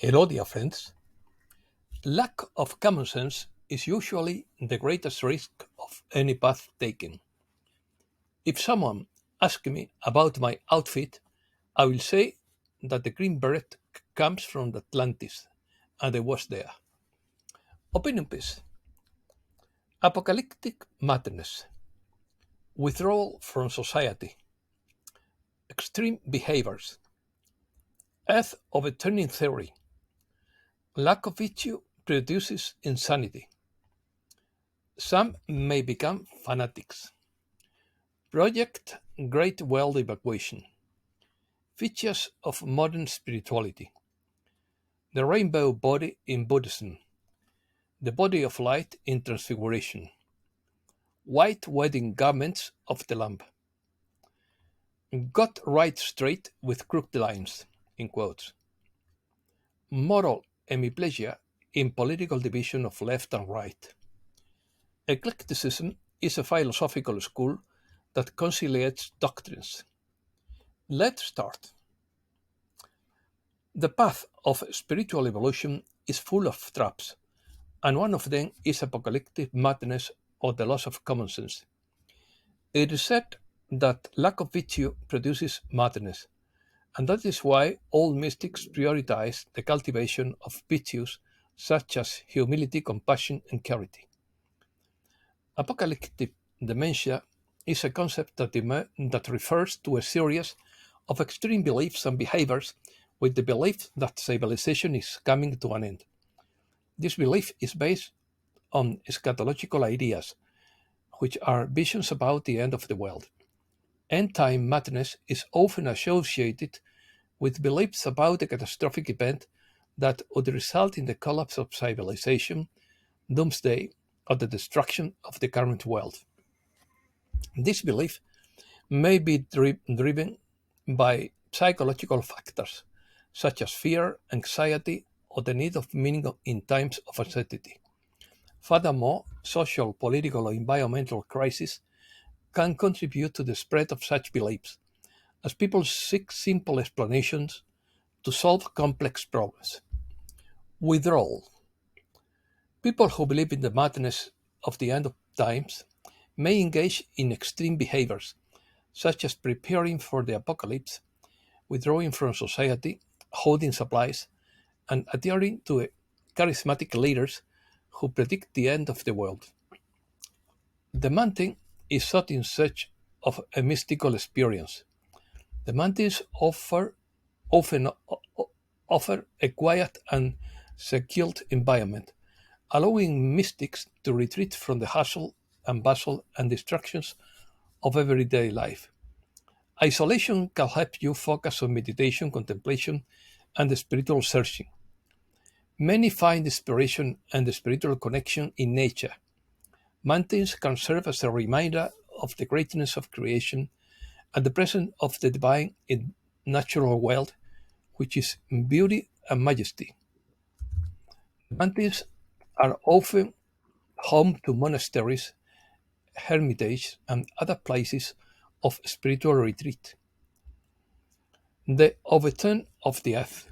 Hello, dear friends. Lack of common sense is usually the greatest risk of any path taken. If someone asks me about my outfit, I will say that the green beret comes from the Atlantis and I was there. Opinion piece. Apocalyptic Madness. Withdrawal from society. Extreme behaviors. Earth overturning theory. Lack of virtue produces insanity. Some may become fanatics. Project Great World Evacuation. Features of modern spirituality. The rainbow body in Buddhism. The body of light in Transfiguration. White wedding garments of the Lamb. Got right straight with crooked lines, in quotes. Moral hemiplegia in political division of left and right. Eclecticism is a philosophical school that conciliates doctrines. Let's start. The path of spiritual evolution is full of traps, and one of them is apocalyptic madness or the loss of common sense. It is said that lack of virtue produces madness, and that is why all mystics prioritize the cultivation of virtues such as humility, compassion, and charity. Apocalyptic dementia is a concept that refers to a series of extreme beliefs and behaviors with the belief that civilization is coming to an end. This belief is based on eschatological ideas, which are visions about the end of the world. End-time madness is often associated with beliefs about a catastrophic event that would result in the collapse of civilization, doomsday, or the destruction of the current world. This belief may be driven by psychological factors, such as fear, anxiety, or the need of meaning in times of uncertainty. Furthermore, social, political, or environmental crises can contribute to the spread of such beliefs, as people seek simple explanations to solve complex problems. Withdrawal. People who believe in the madness of the end of times may engage in extreme behaviors, such as preparing for the apocalypse, withdrawing from society, holding supplies, and adhering to charismatic leaders who predict the end of the world. The mountain is sought in search of a mystical experience. The mountains often offer a quiet and secure environment, allowing mystics to retreat from the hustle and bustle and distractions of everyday life. Isolation can help you focus on meditation, contemplation, and the spiritual searching. Many find inspiration and the spiritual connection in nature. Mountains can serve as a reminder of the greatness of creation and the presence of the divine in natural world, which is beauty and majesty. Mountains are often home to monasteries, hermitages, and other places of spiritual retreat. The overturn of the earth.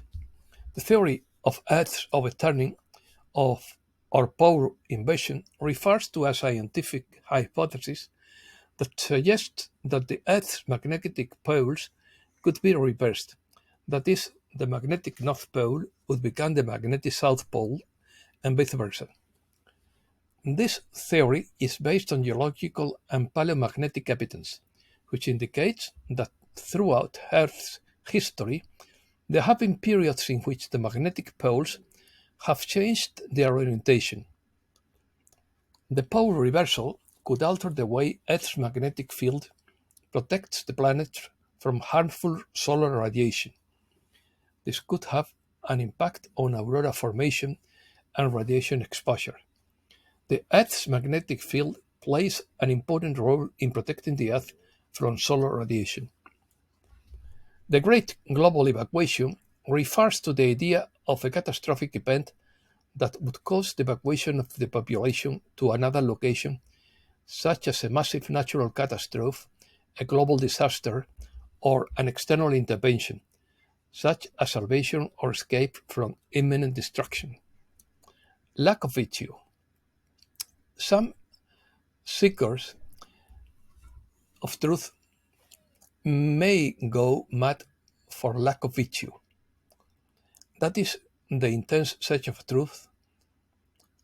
The theory of Earth's overturning of or pole inversion refers to a scientific hypothesis that suggests that the Earth's magnetic poles could be reversed. That is, the magnetic North Pole would become the magnetic South Pole, and vice versa. This theory is based on geological and paleomagnetic evidence, which indicates that throughout Earth's history, there have been periods in which the magnetic poles have changed their orientation. The pole reversal could alter the way Earth's magnetic field protects the planet from harmful solar radiation. This could have an impact on aurora formation and radiation exposure. The Earth's magnetic field plays an important role in protecting the Earth from solar radiation. The Great Global Evacuation refers to the idea of a catastrophic event that would cause the evacuation of the population to another location, such as a massive natural catastrophe, a global disaster, or an external intervention, such as salvation or escape from imminent destruction. Lack of virtue. Some seekers of truth may go mad for lack of virtue. That is the intense search of truth,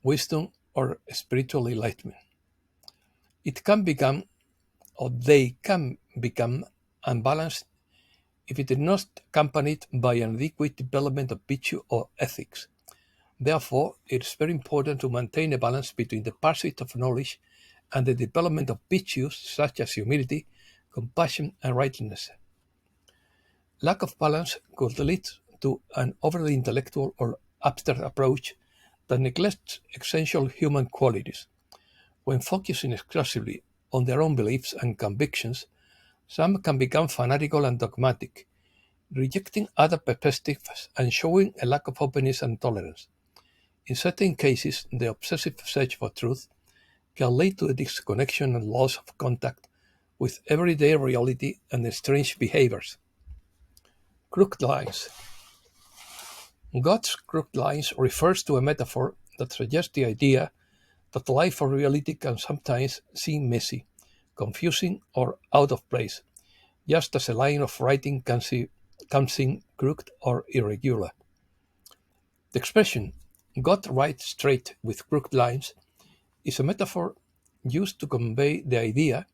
wisdom, or spiritual enlightenment. It can become, or they can become, unbalanced if it is not accompanied by an adequate development of virtue or ethics. Therefore, it is very important to maintain a balance between the pursuit of knowledge and the development of virtues such as humility, compassion, and righteousness. Lack of balance could lead to an overly intellectual or abstract approach that neglects essential human qualities. When focusing exclusively on their own beliefs and convictions, some can become fanatical and dogmatic, rejecting other perspectives and showing a lack of openness and tolerance. In certain cases, the obsessive search for truth can lead to a disconnection and loss of contact with everyday reality and strange behaviors. Crooked lines. God's crooked lines refers to a metaphor that suggests the idea that life or reality can sometimes seem messy, confusing, or out of place, just as a line of writing can seem crooked or irregular. The expression, God writes straight with crooked lines, is a metaphor used to convey the idea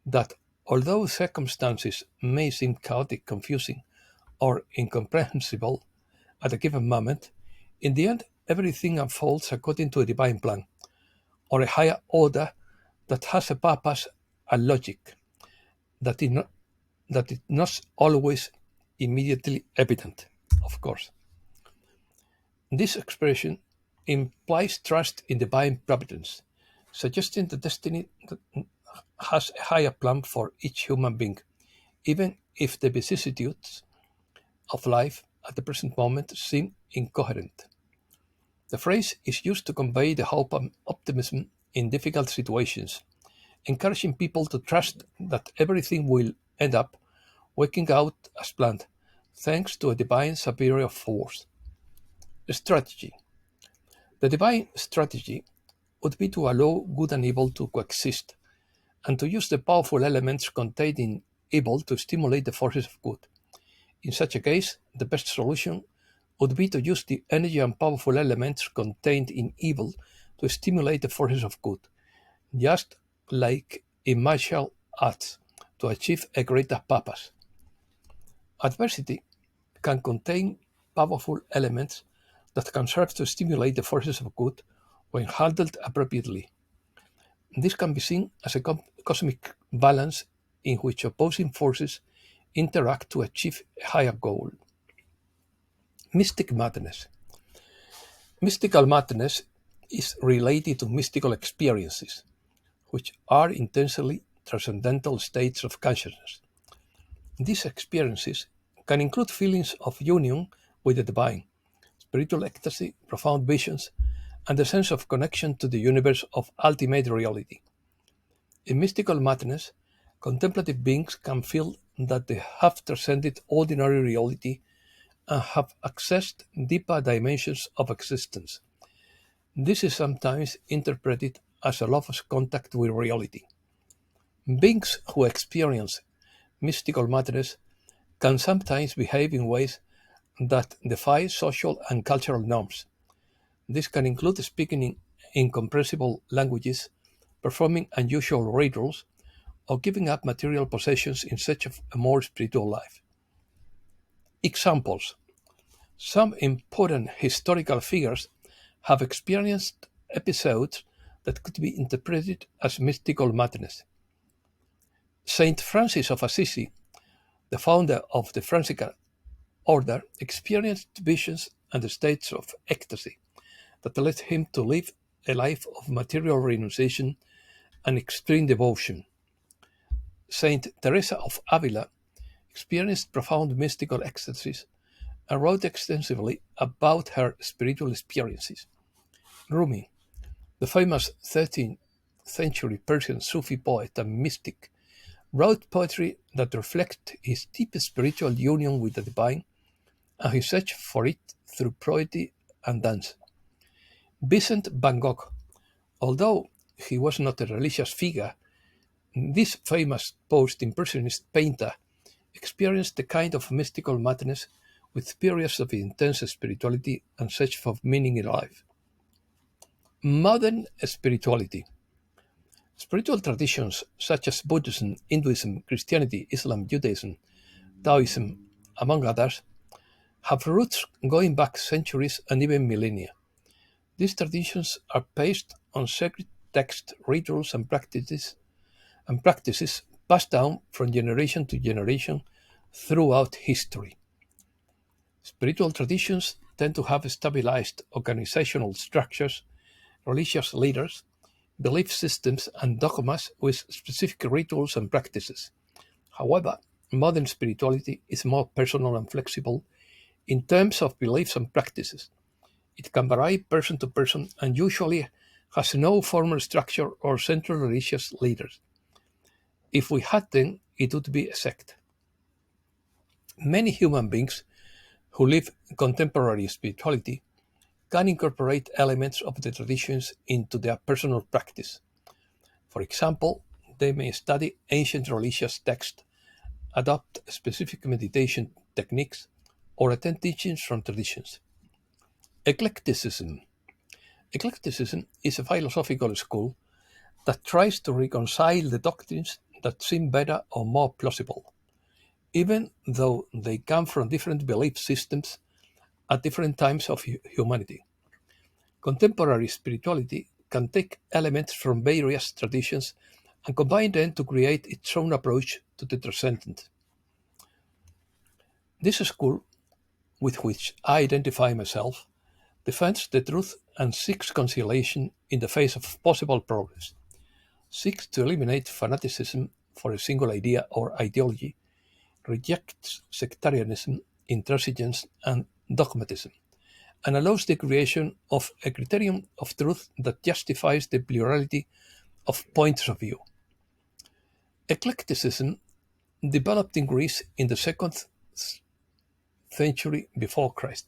that although circumstances may seem chaotic, confusing, or incomprehensible at a given moment, in the end everything unfolds according to a divine plan, or a higher order that has a purpose and logic that is not always immediately evident, of course. This expression implies trust in divine providence, suggesting the destiny that has a higher plan for each human being, even if the vicissitudes of life at the present moment seem incoherent. The phrase is used to convey the hope and optimism in difficult situations, encouraging people to trust that everything will end up working out as planned, thanks to a divine superior force. Strategy. The divine strategy would be to allow good and evil to coexist, and to use the powerful elements contained in evil to stimulate the forces of good. In such a case, the best solution would be to use the energy and powerful elements contained in evil to stimulate the forces of good, just like in martial arts, to achieve a greater purpose. Adversity can contain powerful elements that can serve to stimulate the forces of good when handled appropriately. This can be seen as a cosmic balance in which opposing forces interact to achieve a higher goal. Mystic madness. Mystical madness is related to mystical experiences, which are intensely transcendental states of consciousness. These experiences can include feelings of union with the divine, spiritual ecstasy, profound visions, and a sense of connection to the universe of ultimate reality. In mystical madness, contemplative beings can feel that they have transcended ordinary reality and have accessed deeper dimensions of existence. This is sometimes interpreted as a lost contact with reality. Beings who experience mystical madness can sometimes behave in ways that defy social and cultural norms. This can include speaking in incomprehensible languages, performing unusual rituals, or giving up material possessions in search of a more spiritual life. Examples. Some important historical figures have experienced episodes that could be interpreted as mystical madness. Saint Francis of Assisi, the founder of the Franciscan order, experienced visions and states of ecstasy that led him to live a life of material renunciation and extreme devotion. Saint Teresa of Avila experienced profound mystical ecstasies and wrote extensively about her spiritual experiences. Rumi, the famous 13th century Persian Sufi poet and mystic, wrote poetry that reflected his deep spiritual union with the divine and he searched for it through poetry and dance. Vincent van Gogh, although he was not a religious figure, this famous post-impressionist painter experienced a kind of mystical madness with periods of intense spirituality and search for meaning in life. Modern spirituality. Spiritual traditions such as Buddhism, Hinduism, Christianity, Islam, Judaism, Taoism, among others, have roots going back centuries and even millennia. These traditions are based on sacred texts, rituals, and practices passed down from generation to generation throughout history. Spiritual traditions tend to have stabilized organizational structures, religious leaders, belief systems, and dogmas with specific rituals and practices. However, modern spirituality is more personal and flexible in terms of beliefs and practices. It can vary person to person and usually has no formal structure or central religious leaders. If we had them, it would be a sect. Many human beings who live contemporary spirituality can incorporate elements of the traditions into their personal practice. For example, they may study ancient religious texts, adopt specific meditation techniques, or attend teachings from traditions. Eclecticism. Eclecticism is a philosophical school that tries to reconcile the doctrines that seem better or more plausible, even though they come from different belief systems at different times of humanity. Contemporary spirituality can take elements from various traditions and combine them to create its own approach to the transcendent. This school, with which I identify myself, defends the truth and seeks conciliation in the face of possible progress, seeks to eliminate fanaticism for a single idea or ideology, rejects sectarianism, intransigence, and dogmatism, and allows the creation of a criterion of truth that justifies the plurality of points of view. Eclecticism developed in Greece in the second century before Christ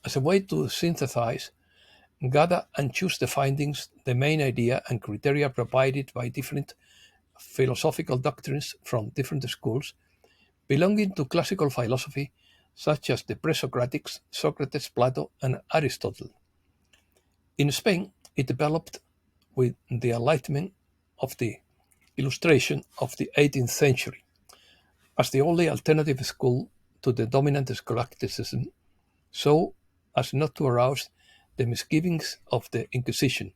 as a way to synthesize, gather, and choose the findings, the main idea, and criteria provided by different philosophical doctrines from different schools belonging to classical philosophy, such as the Presocratics, Socrates, Plato, and Aristotle. In Spain, it developed with the Enlightenment of the Illustration of the 18th century as the only alternative school to the dominant scholasticism, so as not to arouse the misgivings of the Inquisition,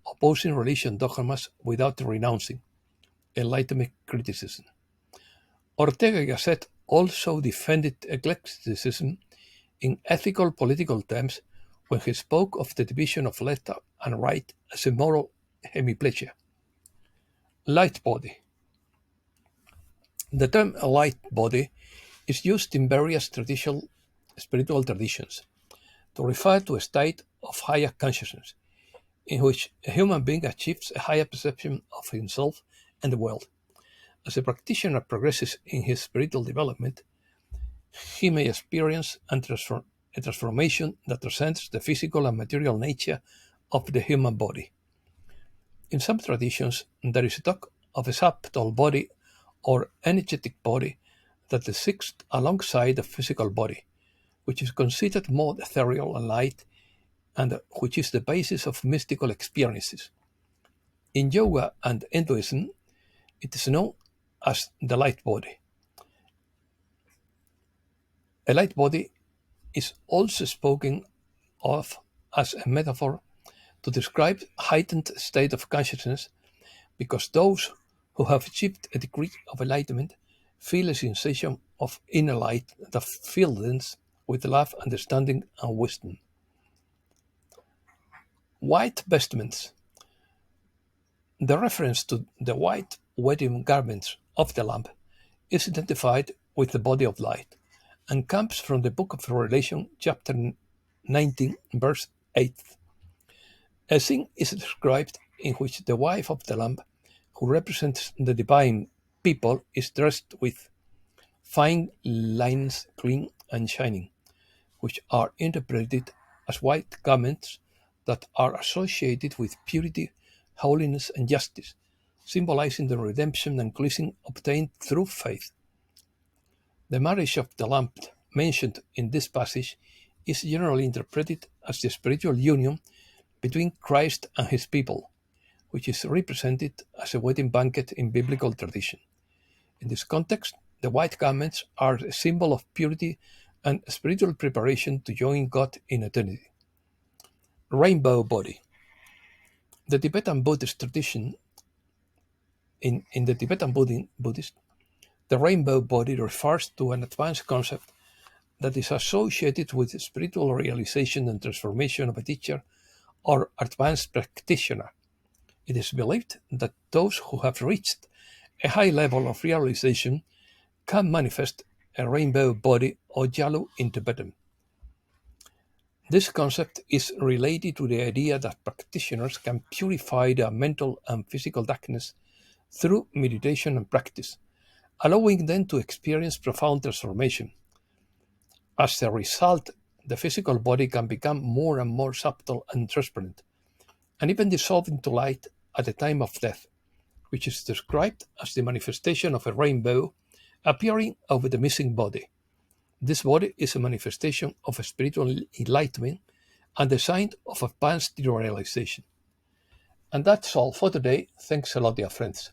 opposing religion dogmas without renouncing Enlightenment criticism. Ortega y Gasset also defended eclecticism in ethical political terms when he spoke of the division of left and right as a moral hemiplegia. Light body. The term light body is used in various traditional spiritual traditions to refer to a state of higher consciousness in which a human being achieves a higher perception of himself and the world. As a practitioner progresses in his spiritual development, he may experience a transformation that transcends the physical and material nature of the human body. In some traditions, there is a talk of a subtle body or energetic body that exists alongside the physical body, which is considered more ethereal and light, and which is the basis of mystical experiences. In yoga and Hinduism, it is known as the light body. A light body is also spoken of as a metaphor to describe heightened state of consciousness because those who have achieved a degree of enlightenment feel a sensation of inner light that fills them with love, understanding, and wisdom. White vestments. The reference to the white wedding garments of the Lamb is identified with the body of light and comes from the book of Revelation, chapter 19, verse 8. A scene is described in which the wife of the Lamb, who represents the divine people, is dressed with fine lines, clean and shining, which are interpreted as white garments that are associated with purity, holiness, and justice, symbolizing the redemption and cleansing obtained through faith. The marriage of the Lamb mentioned in this passage is generally interpreted as the spiritual union between Christ and his people, which is represented as a wedding banquet in biblical tradition. In this context, the white garments are a symbol of purity and spiritual preparation to join God in eternity. Rainbow body. The Tibetan Buddhist tradition, in the Tibetan Buddhist, the rainbow body refers to an advanced concept that is associated with spiritual realization and transformation of a teacher or advanced practitioner. It is believed that those who have reached a high level of realization can manifest a rainbow body or jalu in Tibetan. This concept is related to the idea that practitioners can purify their mental and physical darkness through meditation and practice, allowing them to experience profound transformation. As a result, the physical body can become more and more subtle and transparent, and even dissolve into light at the time of death, which is described as the manifestation of a rainbow appearing over the missing body. This body is a manifestation of a spiritual enlightenment and the sign of advanced realization. And that's all for today. Thanks a lot, dear friends.